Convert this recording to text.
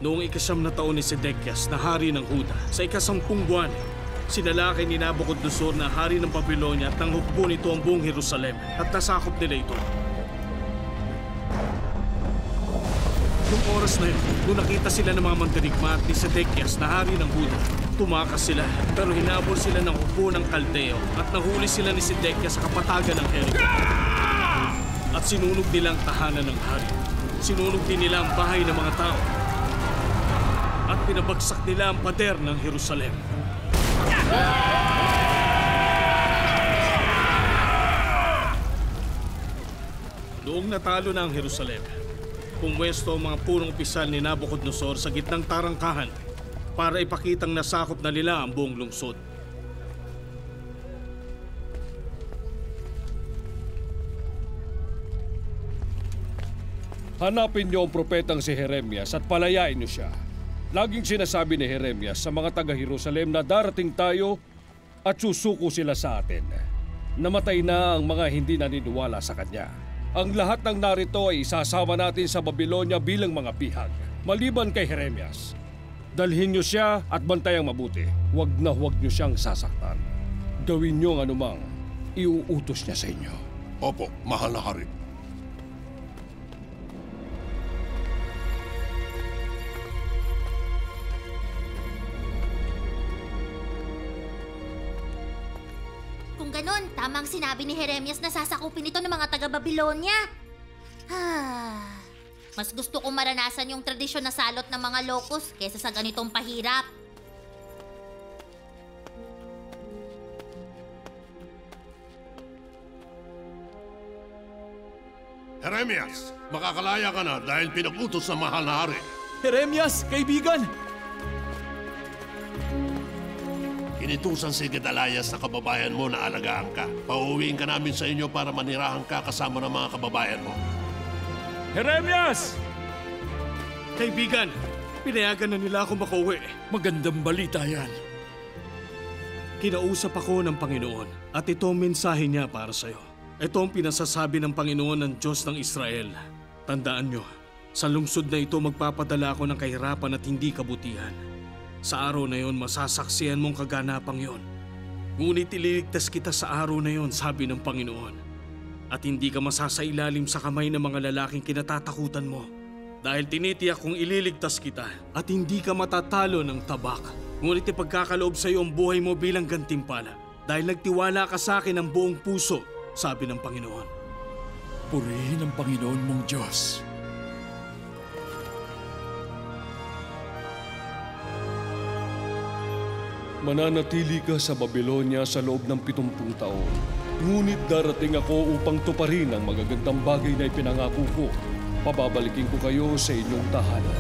Noong ika-9 na taon ni Sedekias na hari ng Huda, sa ika-10 buwan, sinalakay ni Nabucodonosor na hari ng Babylonia at nanghukbo nito ang buong Jerusalem at nasakop nila ito. Noong oras na yun, nung nakita sila ng mga mandirigma at ni Sedekias na hari ng Huda, tumakas sila pero hinabol sila ng hukbo ng Kaldeo at nahuli sila ni Sedekias sa kapatagan ng Jericho. At sinunog nila ang tahanan ng hari. Sinunog din nila ang bahay ng mga tao. At pinabagsak nila ang pader ng Jerusalem. Noong natalo na ang Jerusalem, pumwesto ang mga punong opisyal ni Nabucodonosor sa gitnang tarangkahan para ipakitang nasakop na nila ang buong lungsod. Hanapin niyo ang propetang si Jeremias at palayain niyo siya. Laging sinasabi ni Jeremias sa mga taga-Jerusalem na darating tayo at susuko sila sa atin. Namatay na ang mga hindi naniniwala sa kanya. Ang lahat ng narito ay isasama natin sa Babylonia bilang mga bihag. Maliban kay Jeremias, dalhin niyo siya at bantayang mabuti. Huwag niyo siyang sasaktan. Gawin niyo ang anumang iuutos niya sa inyo. Opo, mahal na hari. Kung ganon, tamang sinabi ni Jeremias na sasakupin ito ng mga taga-Babylonia. Mas gusto kong maranasan yung tradisyon na salot ng mga locust kaysa sa ganitong pahirap. Jeremias, makakalaya ka na dahil pinag-utos ng mahal na hari. Jeremias, kaibigan! Initusan si Gedalayas na kababayan mo na alagaan ka. Pauwiin ka namin sa inyo para manirahan ka kasama ng mga kababayan mo. Jeremias! Kaibigan, pinayagan na nila ako makauwi. Magandang balita yan. Kinausap ako ng Panginoon at ito ang mensahe niya para sa'yo. Ito ang pinasasabi ng Panginoon ng Diyos ng Israel. Tandaan nyo, sa lungsod na ito magpapadala ako ng kahirapan at hindi kabutihan. Sa araw na yon, masasaksihan mong kaganapang yon. Ngunit ililigtas kita sa araw na yon, sabi ng Panginoon. At hindi ka masasailalim sa kamay ng mga lalaking kinatatakutan mo. Dahil tinitiyak kong ililigtas kita at hindi ka matatalo ng tabak. Ngunit ipagkakaloob sa iyo ang buhay mo bilang gantimpala. Dahil nagtiwala ka sa akin ng buong puso, sabi ng Panginoon. Purihin ang Panginoon mong Diyos. Mananatili ka sa Babylonia sa loob ng 70 taon. Ngunit darating ako upang tuparin ang magagandang bagay na ipinangako ko. Pababalikin ko kayo sa inyong tahanan.